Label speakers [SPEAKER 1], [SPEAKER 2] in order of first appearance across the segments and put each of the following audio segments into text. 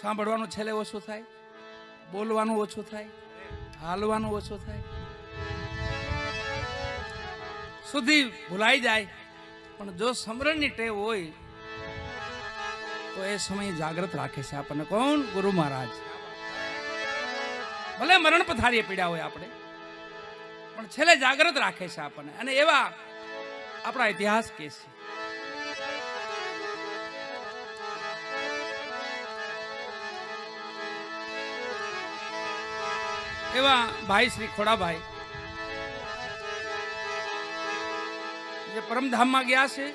[SPEAKER 1] સાંભળવાનું છેલ્લે ઓછું થાય, બોલવાનું ઓછું થાય, હાલવાનું ઓછું થાય, સુધી ભૂલાઈ જાય. પણ જો સમરણની ટેવ હોય તો એ સમય જાગૃત રાખે છે આપણને. કોણ? ગુરુ મહારાજ. ભલે મરણ પથારીએ પીડ્યા હોય આપણે, પણ છેલ્લે જાગૃત રાખે છે આપણને. અને એવા આપણા ઇતિહાસ કે છે. એવા ભાઈ શ્રી ખોડાભાઈ જે પરમધામમાં ગયા છે,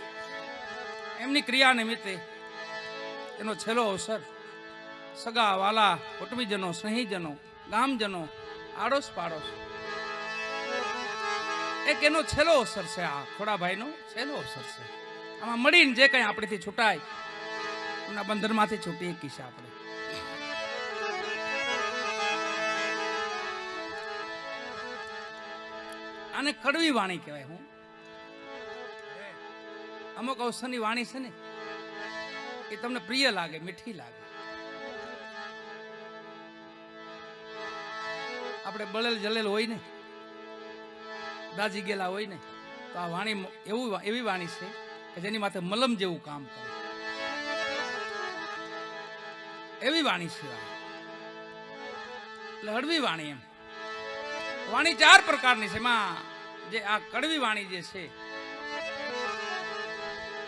[SPEAKER 1] એમની ક્રિયા નિમિત્તે એનો છેલ્લો અવસર સગા વાલા કુટુંબીજનો, સ્નેહીજનો, ગામજનો, આડોશ પાડોશ, એક એનો છેલ્લો અવસર છે. આ ખોડાભાઈનો છેલ્લો અવસર છે. આમાં મળીને જે કંઈ આપણેથી છૂટાય એના બંધનમાંથી છૂટી કીશે આપણે. આને કડવી વાણી કહેવાય. હું અમુક અવસરની વાણી છે ને એ તમને પ્રિય લાગે, મીઠી લાગે. આપણે બળેલ જલેલ હોય ને, દાજી ગયેલા હોય ને, તો આ વાણી એવી વાણી છે કે જેની માથે મલમ જેવું કામ કરે, એવી વાણી છે. એટલે હળવી વાણી. એમ વાણી 4 પ્રકારની છે. એમાં જે આ કડવી વાણી જે છે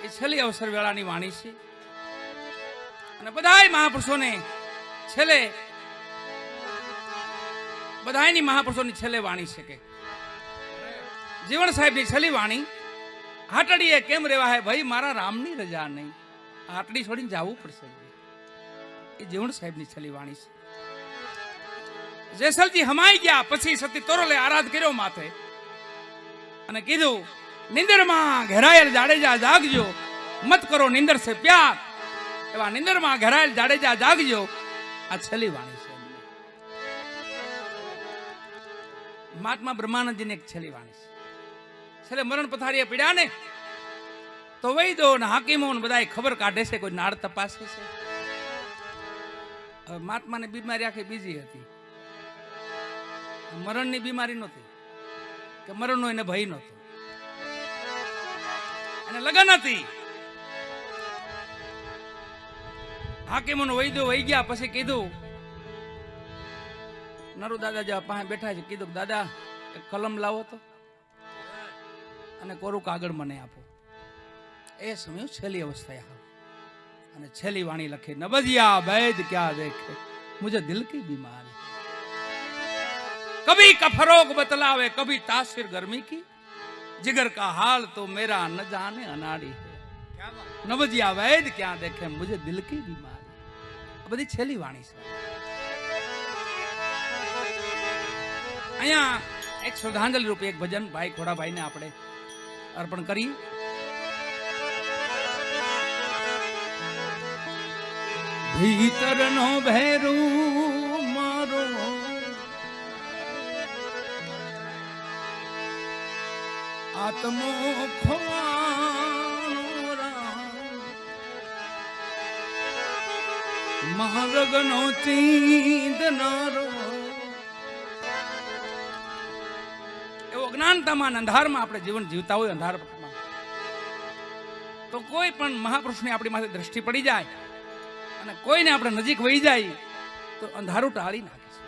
[SPEAKER 1] એ છેલ્લી અવસર વેળાની વાણી છે. અને બધાય મહાપુરુષોને છેલ્લે, બધાયની મહાપુરુષોની છેલ્લે વાણી છે કે જીવણ સાહેબની છેલ્લી વાણી, હાટડીએ કેમ રેવા હે ભાઈ મારા રામની રજા નહીં. હાટડી છોડીને જવું પડશે. એ જીવણ સાહેબની છેલ્લી વાણી છે. જેસલજી હમાઈ ગયા પછી સતી તોરલે આરાધ કર્યો માથે અને કીધું નિંદરમાં ઘેરાયેલ જાડેજા જાગજો, મત કરો નિંદર સે પ્યાર. એવા નિંદરમાં ઘેરાયેલ જાડેજા જાગજો. આ છેલ્લી વાણી છે. મહાત્મા બ્રહ્માનંદજીની એક છેલ્લી વાણી છે. છેલ્લે મરણ પથારીએ પીડ્યા ને તો વૈદો ને હાકીમો ને બધાય ખબર કાઢે છે, કોઈ નાળ તપાસે છે. હવે મહાત્માને બીમારી આખી બીજી હતી. મરણની બીમારી નહોતી કે મરણનો એને ભય નહોતો, અને લગન હતી. હાકીમોનો વૈદો વહી ગયા પછી કીધું, નરુ દાદા જેવા પાસે બેઠા છે, કીધું દાદા એક કલમ લાવો તો અને કોરું કાગળ મને આપો. એ સમય છેલ્લી અવસ્થા અને છેલ્લી વાણી લખી, નબજિયા વૈદ ક્યાં દેખે મુझे દિલ કી બીમારી, कभी कफरोग बतलावे कभी तासीर गर्मी की, जिगर का हाल तो मेरा न जाने अनाड़ी है. नवजिया वैद क्या देखे मुझे दिल की बीमारी. बधी छेली वाणी છે. અહીંયા એક શ્રદ્ધાંજલિ રૂપે એક ભજન ભાઈ ખોડાભાઈને આપણે અર્પણ કરી. ભીતરનો ભેરું મારો આત્મો ખોવાનો મહારગનો ચીંદનારો. એવો જ્ઞાનતામાં અંધારમાં આપણે જીવન જીવતા હોય, અંધારમાં તો કોઈ પણ મહાપુરુષની આપણી માથે દ્રષ્ટિ પડી જાય અને કોઈને આપણે નજીક વહી જાય તો અંધારું ટાળી નાખે છે.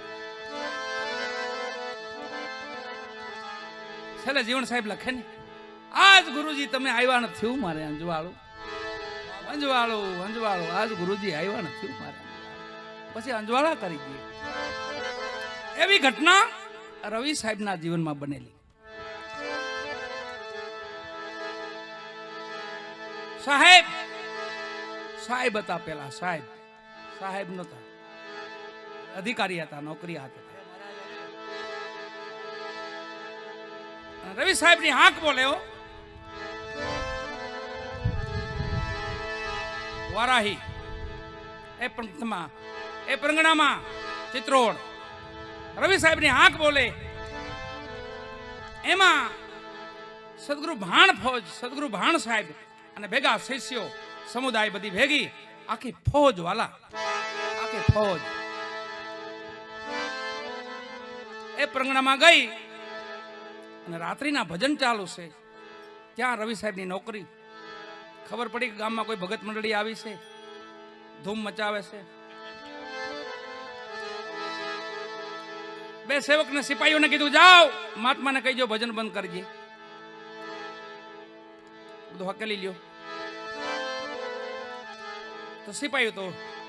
[SPEAKER 1] છેલ્લે જીવણ સાહેબ લખે ને, આજ ગુરુજી તમે આવ્યા નથી મારે અંજવાળું, અંજવાળું, અંજવાળું, આજ ગુરુજી આવ્યા નથી મારે. પછી અંજવાળા કરી દઈએ. એવી ઘટના રવિ સાહેબના જીવનમાં બનેલી. સાહેબ સાહેબ હતા પેલા. સાહેબ નહોતા, અધિકારી હતા, નોકરી હતા. રવિ સાહેબ ની હાંક બોલે વારાહી એ પંથમાં, એ પ્રંગણામાં ચિત્રોડ રવિ સાહેબ ની હાંક બોલે. એમાં સદગુરુ ભાણ ફોજ, સદગુરુ ભાણ સાહેબ અને ભેગા શિષ્યો, સમુદાય બધી ભેગી આખી ફોજ વાલા આખી ફોજ એ પ્રંગણામાં ગઈ અને રાત્રિના ભજન ચાલુ છે. ત્યાં રવિ સાહેબની નોકરી. ખબર પડી કે ગામમાં કોઈ ભગત મંડળી આવી છે, ધૂમ મચાવે છે. બે સેવકને સિપાહીઓને કીધું, જાઓ મહાત્માને કહીજો ભજન બંધ કરજે. બધું હકેલી લ્યો. તો સિપાહીઓ તો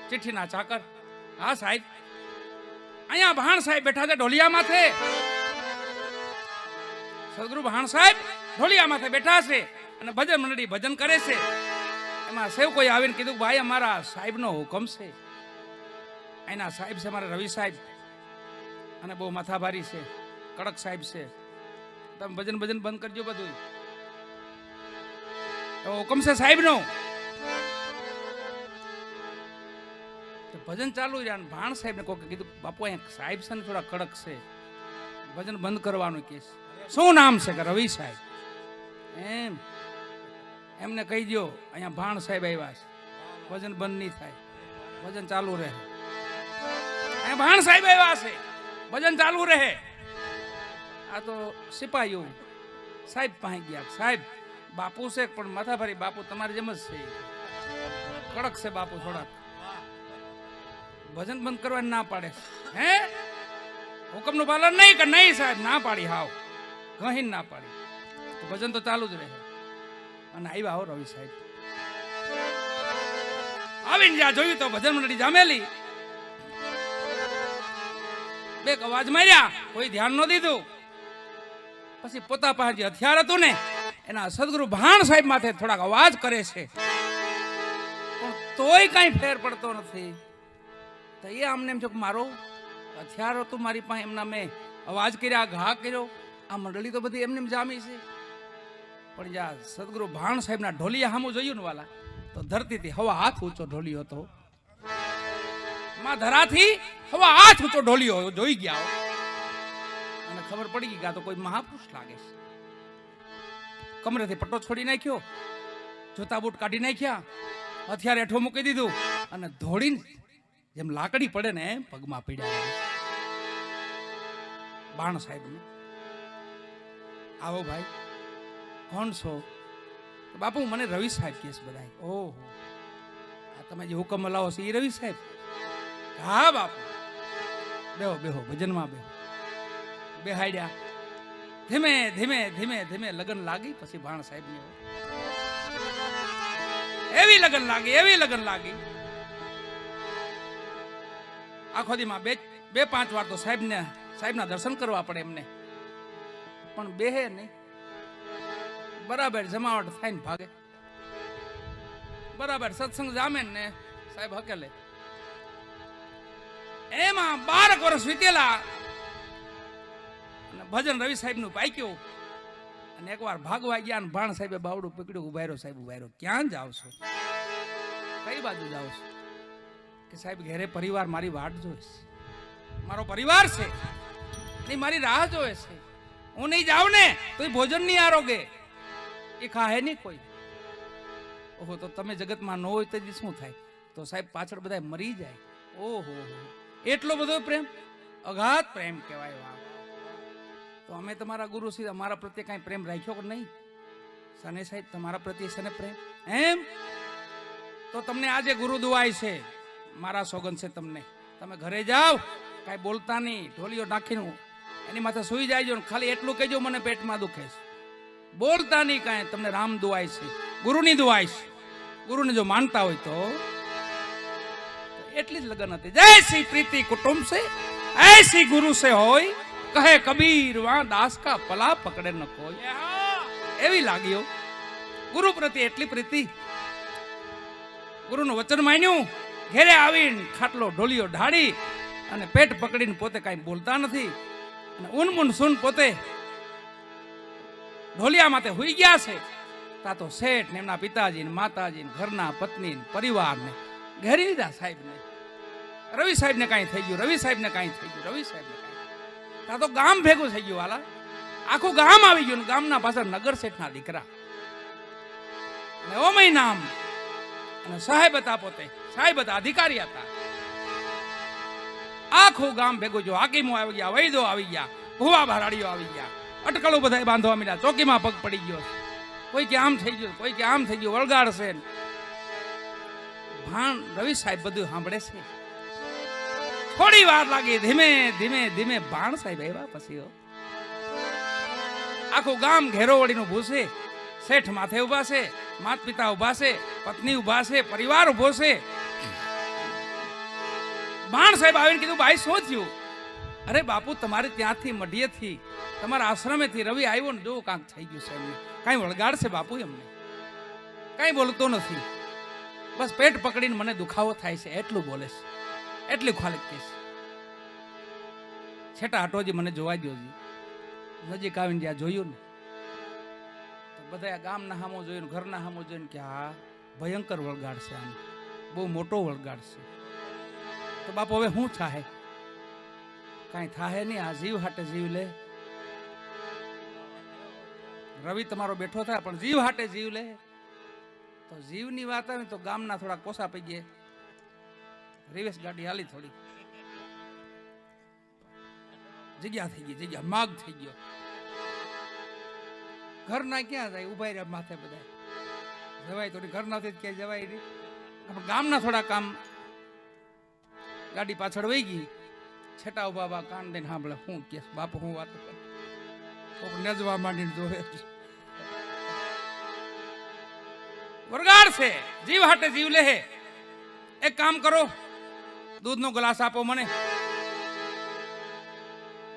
[SPEAKER 1] ચિઠ્ઠીના ચાકર. હા સાહેબ, અહીંયા ભાણ સાહેબ બેઠા છે ઢોલિયા માથે. સદગુરુ ભાણ સાહેબ ઢોલિયા માથે બેઠા છે અને ભજન મંડળી ભજન કરે છે. એમાં સેવકોએ આવીને કીધું, ભાઈ અમારા સાહેબનો હુકમ છે. એના સાહેબ છે મારા રવિ સાહેબ, અને બહુ માથાભારી છે, કડક સાહેબ છે. તમે ભજન બંધ કરજો બધું. તો હુકમ છે સાહેબનો. ભજન ચાલુ રહ્યા. ભાણ સાહેબને કોઈ કીધું, બાપુ અહીંયા સાહેબ છે ને થોડા કડક છે, ભજન બંધ કરવાનું કે. શું નામ છે કે રવિ સાહેબ? એમને કહી દો અહીંયા ભાણ સાહેબ આવ્યા છે, ભજન બંધ નહીં થાય, ભજન ચાલુ રહે. અહીંયા ભાણ સાહેબ આવ્યા છે, ભજન ચાલુ રહે. આ તો સિપાહીઓ સાહેબ પાસે ગયા. સાહેબ બાપુ છે પણ માથાભારી બાપુ તમારી જેમ જ છે, કડક છે બાપુ થોડાક. ભજન બંધ કરવાની ના પાડે. હે હુકમનું પાલન નહીં કે નહીં સાહેબ? ના પાડી, હાવ કહીને ના પાડી. તો ભજન તો ચાલુ જ રહે. અને આવ્યા હો રવિ સાહેબ. આવીને જ્યાં જોયું તો ભજન મંડળી જામેલી. બે અવાજ માર્યા, કોઈ ધ્યાન ન દીધું. પછી પોતા પાસે જે હથિયાર હતું ને એના સદગુરુ ભાણ સાહેબ માથે થોડાક અવાજ કરે છે, પણ તોય કઈ ફેર પડતો નથી. તો એ આમને એમ છે કે મારો હથિયાર હતું મારી પાસે, એમના મેં અવાજ કર્યા, ઘા કર્યો. આ મંડળી તો બધી એમને જામી છે. પણ જ્યાં સદગુરુ ભાણ સાહેબના ઢોલિયા સામું જોયું ને વાલા, તો ધરતીથી હવા હાથ ઊંચો ઢોલિયો હતો. માં ધરાથી હવા હાથ ઊંચો ઢોલિયો જોઈ ગયા. અને ખબર પડી ગઈ કે આ તો કોઈ મહાપુરુષ લાગે છે. કમરેથી પટ્ટો છોડી નાખ્યો, જોતા બૂટ કાઢી નાખ્યા, હથિયાર હેઠો મૂકી દીધું અને ધોડીને જેમ લાકડી પડે ને પગમાં પીડ્યા. બાણ સાહેબ, આવો ભાઈ, કોણ છો? બાપુ મને રવિ સાહેબ કહે છે બધા. ઓહો, આ તમે જે હુકમ લાવો છો એ રવિ સાહેબ? હા બાપુ. બેહો બેહો, ભજનમાં બેહો. બેહાડ્યા. ધીમે ધીમે ધીમે ધીમે લગન લાગી. પછી ભાણ સાહેબ ને એવી લગન લાગી, એવી લગન લાગી. આખો દીમાં બે પાંચ વાર તો સાહેબના દર્શન કરવા પડે એમને, પણ બેહે નહીં. બરાબર જમાવટ થાય ને ભાગે. બરાબર સત્સંગ જામે ને સાહેબ હકેલે. એમાં 12 વર્ષ વીતેલા અને ભજન રવિ સાહેબ નું પાક્યું. અને એકવાર ભાગવા ગયા ને ભાણ સાહેબે બાવડું પકડ્યું. ઉભારો સાહેબ, ઉભારો. ક્યાં જાવ છો? કઈ બાજુ જાવ છો? કે સાહેબ ઘરે પરિવાર મારી વાટ જોવે છે, મારો પરિવાર છે નહીં મારી રાહ જોવે છે. હું નહીં જાઉં ને તો ભોજન નહીં આરોગે, એ ખાહે નહીં કોઈ. ઓહો, તો તમે જગતમાં ન હોય તો શું થાય? તો સાહેબ પાછળ બધા મરી જાય. ઓહો, એટલો બધો પ્રેમ, અગાધ પ્રેમ કહેવાય. તો અમે તમારા ગુરુ શ્રી અમારા પ્રત્યે કઈ પ્રેમ રાખ્યો કે નહીં? સને સાહેબ તમારા પ્રત્યે સને પ્રેમ એમ? તો તમને આજે ગુરુ દુઆય છે, મારા સોગન છે તમને. તમે ઘરે જાઓ, કઈ બોલતા નહીં, ઢોલિયો નાખીને એની માથે સુઈ જાય ને ખાલી એટલું કહેજો, મને પેટમાં દુખે છે. બોલતા નહીં કાંઈ. તમને રામ દુઆય છે, ગુરુની દુઆય છે. ગુરુને જો માનતા હોય તો એટલી જ લગન હતી. જય શ્રી પ્રીતિ કુટુંબ છે એસી ગુરુ से હોય, કહે કબીર વા દાસ કા પલા પકડે ન કોઈ. એવી લાગ્યો ગુરુ પ્રત્યે એટલી પ્રીતિ. ગુરુનું વચન માન્યું. ઘેરે આવીને ખાટલો ઢોલિયો ઢાળી અને પેટ પકડીને પોતે કાંઈ બોલતા નથી. અને ઉનમુન સુન પોતે ઢોલિયા માથે હુઈ ગયા છે. તા તો શેઠ ને એમના પિતાજી ને માતાજી ને ઘરના પત્ની ને પરિવાર ને ઘેરી લીધા સાહેબ ને. રવિ સાહેબ ને કાંઈ થઈ ગયું, રવિ સાહેબ ને કાંઈ થઈ ગયું, રવિ સાહેબ ને કાંઈ. તા તો ગામ ભેગું થઈ ગયું વાલા. આખું ગામ આવી ગયું. ગામના પાછળ નગર શેઠ ના દીકરા અને ઓમય નામ અને સાહેબ હતા, પોતે સાહેબ હતા, અધિકારી હતા. આખું ગામ ભેગું જો હાકીમો આવી ગયા, વૈદો આવી ગયા, ભુવા ભરાડીઓ આવી ગયા, અટકલો બધા બાંધવા માંડ્યા, ચોકીમાં પગ પડી ગયો, કોઈ કે આમ થઈ ગયું, કોઈ કે આમ થઈ ગયું, વળગાડ છે. ભાણ રવિ સાહેબ બધું સાંભળે છે. થોડી વાર લાગી, ધીમે ધીમે ધીમે ભાણ સાહેબ આવ્યા. પછી આખું ગામ ઘેરો વળીનું ભૂસે, શેઠ માથે ઉભા છે, માતા પિતા ઉભા છે, પત્ની ઉભા છે, પરિવાર ઉભો છે. ભાણ સાહેબ આવીને કીધું, ભાઈ શું થયું? અરે બાપુ, તમારે ત્યાંથી મઢીએથી, તમારા આશ્રમેથી રવિ આવ્યો ને, જો કાંક થઈ ગયું છે એમને, કાંઈ વળગાડશે બાપુ, એમને કાંઈ બોલતો નથી, બસ પેટ પકડીને મને દુખાવો થાય છે એટલું બોલે છે, એટલી ખાલી કે છે. છેટા હટોજી મને જોવા દો. નજીક આવીને જ્યાં જોયું ને તો બધા ગામના હામો જોયું, ઘરના હામો જોઈને કે હા ભયંકર વળગાડ છે, આને બહુ મોટો વળગાડ છે. તો બાપુ હવે શું થાય? કાંઈ થાય નહીં, આ જીવ હાટે જીવ લે. રવિ તમારો બેઠો થાય પણ જીવ હાટે જીવ લે. તો જીવની વાત આવે તો ગામના થોડા કોસા પડી ગયા, રિવેશ ગાડી હાલી, થોડી જગ્યા થઈ ગઈ, જગ્યા માગ થઈ ગયો. ઘરના ક્યાં જાય, ઉભા રહ્યા માથે બધા, જવાય તો ઘર નથી ક્યાંય જવાય નહીં. ગામના થોડા કામ, ગાડી પાછળ વહી ગઈ, છેટા ઉભા કાન દઈને સાંભળે, હું કે બાપુ હું વાત કરું, નજવા માંડીને જોવે, વરગાડ છે, જીવ હાટે જીવ લે. એક કામ કરો, દૂધનો ગ્લાસ આપો મને.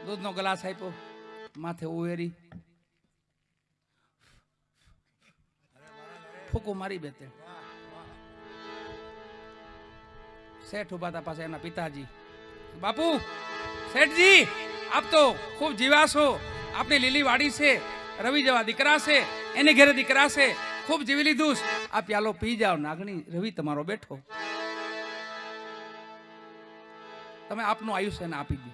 [SPEAKER 1] દૂધનો ગ્લાસ આપ્યો, માથે ઉવેરી, ફૂકો મારી બેતે. શેઠ ઉભા હતા પાસે, એના પિતાજી, બાપુ શેઠજી આપ તો ખૂબ જીવા છો, આપની લીલી વાડી છે, રવિ જેવા દીકરા છે, એની ઘરે દીકરા છે, ખૂબ જીવી લીધું. આ પ્યાલો પી જાઓ, નાગણી રવિ તમારો બેઠો, તમે આપનું આયુષ્ય એને આપી દો.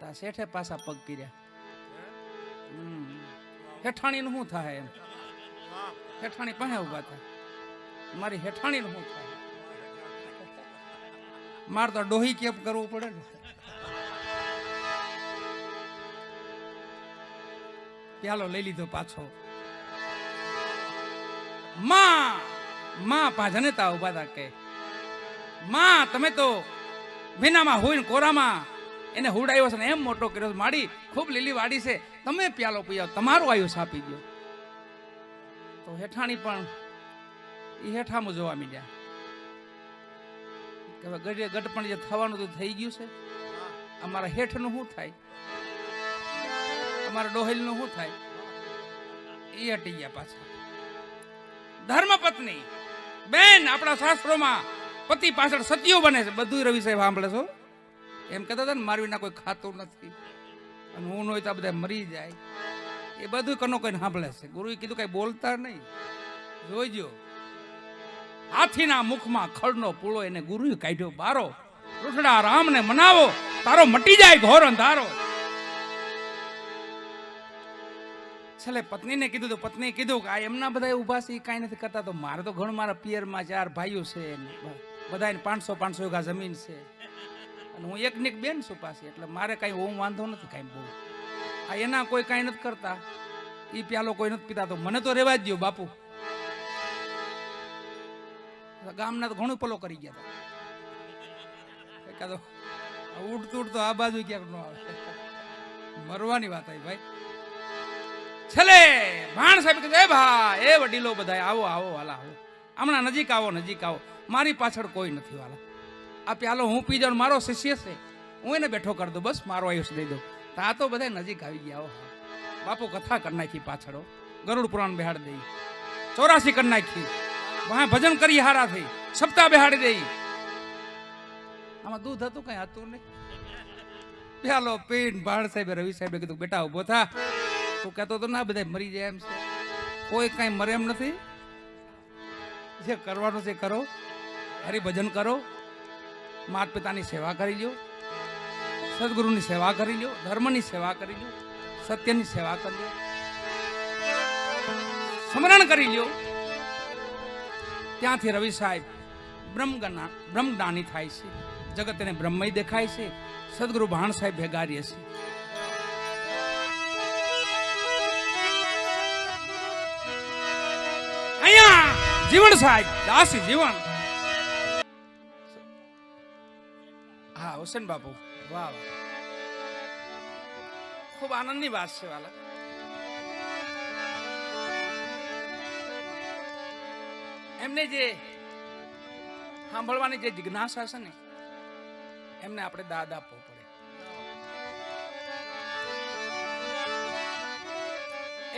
[SPEAKER 1] તા શેઠે પાછા પગ કર્યા. હેઠાણી નું શું થાય? એમ હેઠાણી પાસે ઉભા થાય, મારી હેઠાણી નું શું થાય? મારે તો ડોહી કેપ કરવું પડે ને. પ્યાલો લઈ લીધો પાછો. માં પાછા તા ઉભા હતા કે માં તમે તો ભીનામાં હોય ને કોરામાં એને હુડાયો છે ને એમ મોટો કર્યો, માડી ખૂબ લીલી વાડી છે, તમે પ્યાલો પીઓ, તમારું આયુષ આપી દો. તો હેઠાણી પણ એ હેઠામાં જોવા માંડ્યા કે ગઢપણ જે થવાનું તો થઈ ગયું છે, અમારા હેઠનું શું થાય, અમારા ડોહેલનું શું થાય? એ હટી ગયા પાછા. ધર્મપત્ની બેન, આપણા શાસ્ત્રોમાં પતિ પાછળ સતીઓ બને છે, બધું રવિ સાહેબ સાંભળે છો. એમ કહેતા હતા ને મારી વિના કોઈ ખાતું નથી, અને હું હોય તો બધા મરી જાય, એ બધું કનો કઈને સાંભળે છે. ગુરુએ કીધું કઈ બોલતા નહીં, જોઈજો. હાથીના મુખમાં ખડનો પૂળો એને ગુરુએ કાઢ્યો બારો. રૂઠડા રામને મનાવો, તારો મટી જાય ઘોર અંધારો. છેલ્લે પત્નીને કીધું તો પત્નીએ કીધું કે આ એમના બધા ઉભા છે, કાંઈ નથી કરતા, તો મારે તો ઘણું, મારા પિયરમાં 4 ભાઈઓ છે, બધાને 500 વીઘા જમીન છે, અને હું એકને એક બેન છું પાછી, એટલે મારે કાંઈ હું વાંધો નથી કાંઈ બહુ. આ એના કોઈ કાંઈ નથી કરતા, એ પ્યાલો કોઈ નથી પીતા, તો મને તો રહેવા જ દો બાપુ. ગામના તો ઘણું પલો કરી ગયા હતા, ઉડતું ઉડતો આ બાજુ ક્યાંક ન આવે, મરવાની વાત આવી ભાઈ. છેલ્લે ભાણ સાહેબ કીધું, એ ભાઈ, એ વડીલો બધા આવો આવો વાલા, આવો હમણાં નજીક આવો, નજીક આવો, મારી પાછળ કોઈ નથી વાલા. આ પ્યાલો હું પી જાઉં, મારો શિષ્ય છે, હું એને બેઠો કરી દઉં, બસ મારો આયુષ દઈ દઉં. આ તો બધા નજીક આવી ગયા. આવો બાપુ કથા કરી નાખી પાછળ, ગરુડ પુરાણ બેહાડી દઈ, 84 કરી નાખી, ભજન કરી હારા થઈ, સપ્તાહ બેહાડી દઈ. આમાં દૂધ હતું કઈ હતું નહીં. પ્યાલો પીન ભાણ સાહેબ રવિ સાહેબે કીધું, બેટા ઉભો થા, તું કહેતો તો ના બધા મરી જાય એમ છે, કોઈ કઈ મરે એમ નથી, જે કરવાનું છે કરો, હરિભજન કરો, માતા પિતાની સેવા કરી લ્યો, સદગુરુની સેવા કરી લ્યો, ધર્મની સેવા કરી લ્યો, સત્યની સેવા કરી લ્યો, સ્મરણ કરી લ્યો. ત્યાંથી રવિ સાહેબ બ્રહ્મજ્ઞાની થાય છે. જગત એને બ્રહ્મય દેખાય છે. સદગુરુ ભાણ સાહેબ ભેગા રહે છે. અહીંયા જીવન સાહેબ દાસી જીવન. હા હુસેન બાપુ વાહ વાહ, ખૂબ આનંદની વાત છે વાલા. એમને જે સાંભળવાની જે જિજ્ઞાસા છે ને એમને આપણે દાદ આપવો પડે.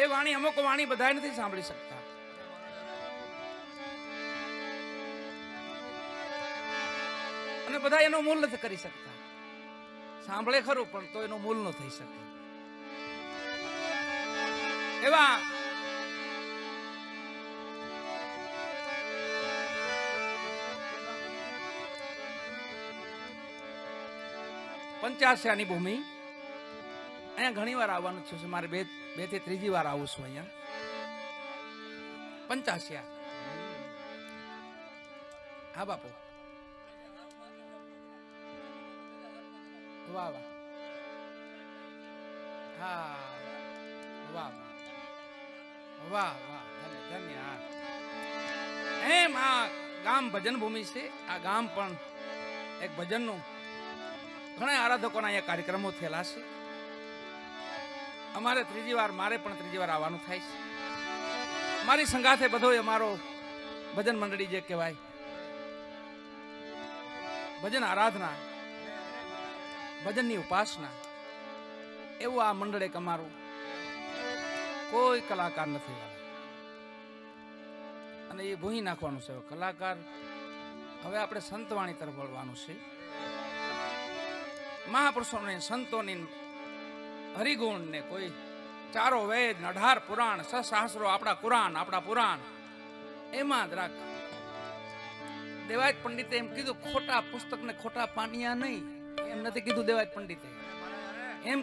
[SPEAKER 1] એ વાણી અમુક વાણી બધા નથી સાંભળી શકતા. અને બધા એનો મૂલ નથી કરી શકતા. સાંભળે ખરું પણ તો એનો મૂલ ન થઈ શકે. એવા પંચાસ્યાની ભૂમિ અહીંયા ઘણી વાર આવવાનું થયું છે. મારે બે થી ત્રીજી વાર આવું છું અહીંયા પંચાસ્યા. હા બાપુ વાહ વાહ, હા વાહ વાહ વાહ, ધન્ય ધન્ય. એમ આ ગામ ભજન ભૂમિ છે. આ ગામ પણ એક ભજનનું ઘણા આરાધકોના અહીંયા કાર્યક્રમો થયેલા છે. અમારે ત્રીજી વાર, મારે પણ ત્રીજી વાર આવવાનું થાય છે. મારી સંગાથે બધો અમારો ભજન મંડળી જે કહેવાય, ભજન આરાધના, ભજનની ઉપાસના, એવું આ મંડળ એક અમારું. કોઈ કલાકાર નથી અને એ ભૂહી નાખવાનું છે. કલાકાર હવે આપણે સંતવાણી તરફ વળવાનું છે. મહાપુરુષોને, સંતોની હરિગુણ ને કોઈ ચારો વેદ 18 પુરાણ, સહસ્ત્રો, આપણા કુરાન, આપણા પુરાણ, એમાં જ રાખ. દેવાયત પંડિતે એમ કીધું, ખોટા પુસ્તક ને ખોટા પાનિયા નહીં. એમ નથી કીધું દેવાયત પંડિતે. એમ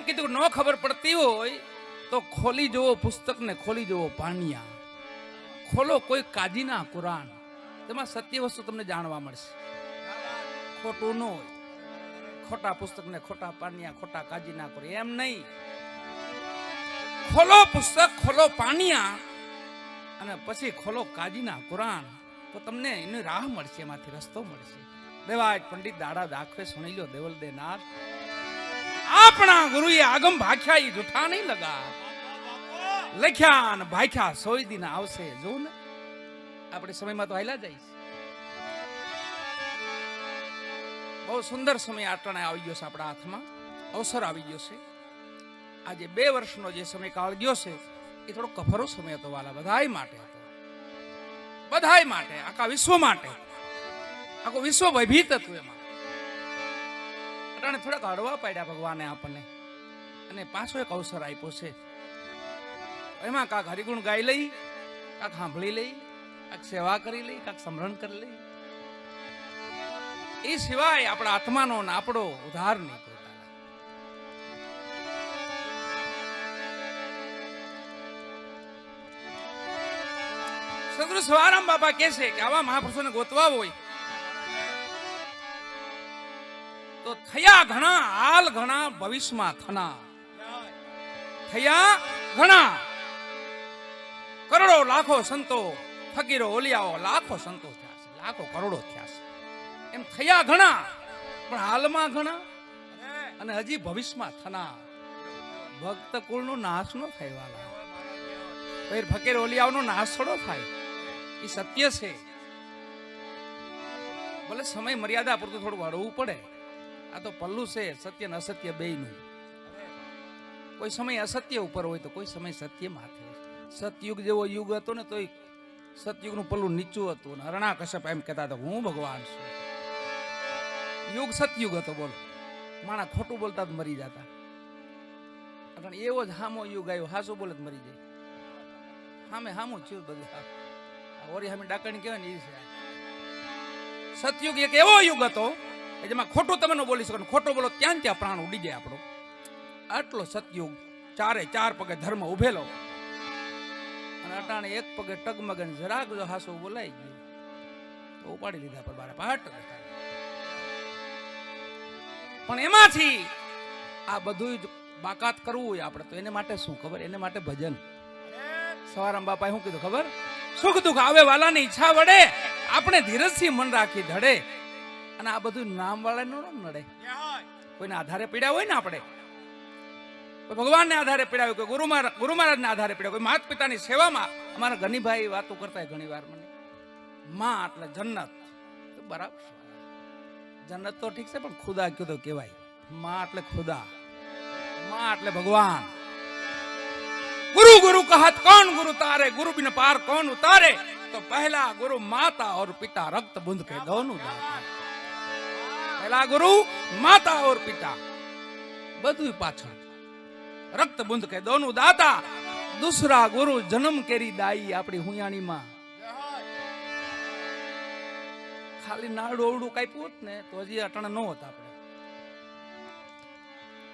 [SPEAKER 1] કીધું ન ખબર પડતી હોય તો ખોલી જોવો પુસ્તક ને ખોલી જોવો પાનિયા. ખોલો કોઈ કાજીના કુરાન, તેમાં સત્ય વસ્તુ તમને જાણવા મળશે. ખોટું ન હોય. ખોટા પુસ્તક ને ખોટા પાનિયા, ખોટા કાજી ના કરો એમ નહીં. ખોલો પુસ્તક, ખોલો પાનિયા અને પછી ખોલો કાજીના કુરાન, તો તમને એની રાહ મળશે, એમાંથી રસ્તો મળશે. દેવાય પંડિત દાડા દાખવે સુણી લો દેવલ દેનાર. આપણા ગુરુએ આગમ ભાખ્યા એ જૂઠા નહીં લગા. લખ્યા ને ભાખ્યા સોય દિન આવશે. જો ને આપણે સમયમાં તો હાલ્યા જઈશ. બહુ સુંદર સમય આટણે આવી ગયો છે. આપણા હાથમાં અવસર આવી ગયો છે. આજે 2 વર્ષનો જે સમયકાળ ગયો છે એ થોડો કફરો સમય હતો વાલા. બધાય માટે હતો, બધાય માટે, આખા વિશ્વ માટે. આખું વિશ્વ ભયભીત હતું. એમાં અટાણે થોડાક હળવા પાડ્યા ભગવાને આપણને, અને પાછો એક અવસર આપ્યો છે. એમાં કાંક હરિગુણ ગાઈ લઈ, કાંક સાંભળી લઈ, કાંક સેવા કરી લઈ, કાંક સમરણ કરી લઈ. એ સિવાય આપણા આત્માનો ને આપણો ઉદ્ધાર નહીં કરતા. સદગુરુ સવારામ બાપા કહે છે કે આવા મહાપુરુષોને ગોતવા હોય તો થયા ઘણા, હાલ ઘણા, ભવિષ્યમાં થના. થયા ઘણા, કરોડો લાખો સંતો, ફકીરો, ઓલિયાઓ, લાખો સંતો થયા છે, લાખો કરોડો થયા છે. એમ થયા ઘણા, પણ હાલમાં ઘણા અને હજી ભવિષ્યમાં થના. ભક્ત કુળનો નાશ ન થાય વાલા. ફેર ફકીર ઓલિયાઓનો નાશ થોડો થાય. એ સત્ય છે. ભલે સમય મર્યાદા પૂરતું થોડું હળવું પડે. આ તો પલ્લું છે સત્ય ને અસત્ય બેયનું. કોઈ સમય અસત્ય ઉપર હોય તો કોઈ સમય સત્ય માથે. સતયુગ જેવો યુગ હતો ને તોય સતયુગનું પલ્લું નીચું હતું. હરણા કશ્યપ એમ કહેતા હતા હું ભગવાન છું. યુગ સતયુગ હતો. બોલો, માણા ખોટું બોલતા જ મરી જતા. એવો જ હામો યુગ આવ્યો, હાસું બોલે જ મરી જાય. હામે હામું થયું બધું. ઓરી હામે ડાકણી કહેવાય ને એ છે. સતયુગ એક એવો યુગ હતો કે જેમાં ખોટું તમે ન બોલી શકો. ખોટું બોલો ત્યાં ત્યાં પ્રાણ ઉડી જાય આપણો. આટલો સતયુગ, 4 પગે ધર્મ ઉભેલો. અને અટાણે 1 પગે ટગમગન જરાક જો હાસું બોલાઈ ગયું તો ઉપાડી લીધા પર બારે પાટ. પણ એમાંથી આ બધું જ બાકાત કરવું હોય આપણે તો એને માટે શું ખબર? એને માટે ભજન. સવારામ બાપાએ શું કીધું ખબર? સુખ દુઃખ આવે વાલાની ઈચ્છા વડે આપણે ધીરજથી મન રાખી ધડે. અને આ બધું નામ વાળા નો નડે. કોઈના આધારે પીડ્યા હોય ને આપણે, કોઈ ભગવાનને આધારે પીડ્યા હોય, કોઈ ગુરુ મહારાજને આધારે પીડ્યા, કોઈ માતા પિતાની સેવામાં. અમારા ઘનીભાઈ વાતો કરતા ઘણી વાર મને, માં એટલે જન્નત. બરાબર, જન્નત તો ઠીક છે, પણ ખુદા કયો તો કહેવાય. માં એટલે ખુદા, માં એટલે ભગવાન. गुरु गुरु कहत कौन गुरु तारे, गुरु बिन पार कौन उतारे. तो पहला गुरु माता और पिता, रक्त बूंद के दोनों दाता. पहला गुरु माता और पिता, બધું પાછળ. રક્ત બુંદ કે દોનું દાતા. દૂસરા ગુરુ જન્મ કેરી દાઈ આપણી હુંયાણી માં. ખાલી નાડું અવડું કાપ્યું હોત ને તો હજી અટણ ન હોત આપણે.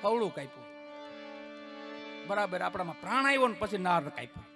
[SPEAKER 1] અવડું કાપ્યું બરાબર, આપણામાં પ્રાણ આવ્યો ને પછી નાર કાપ્યું.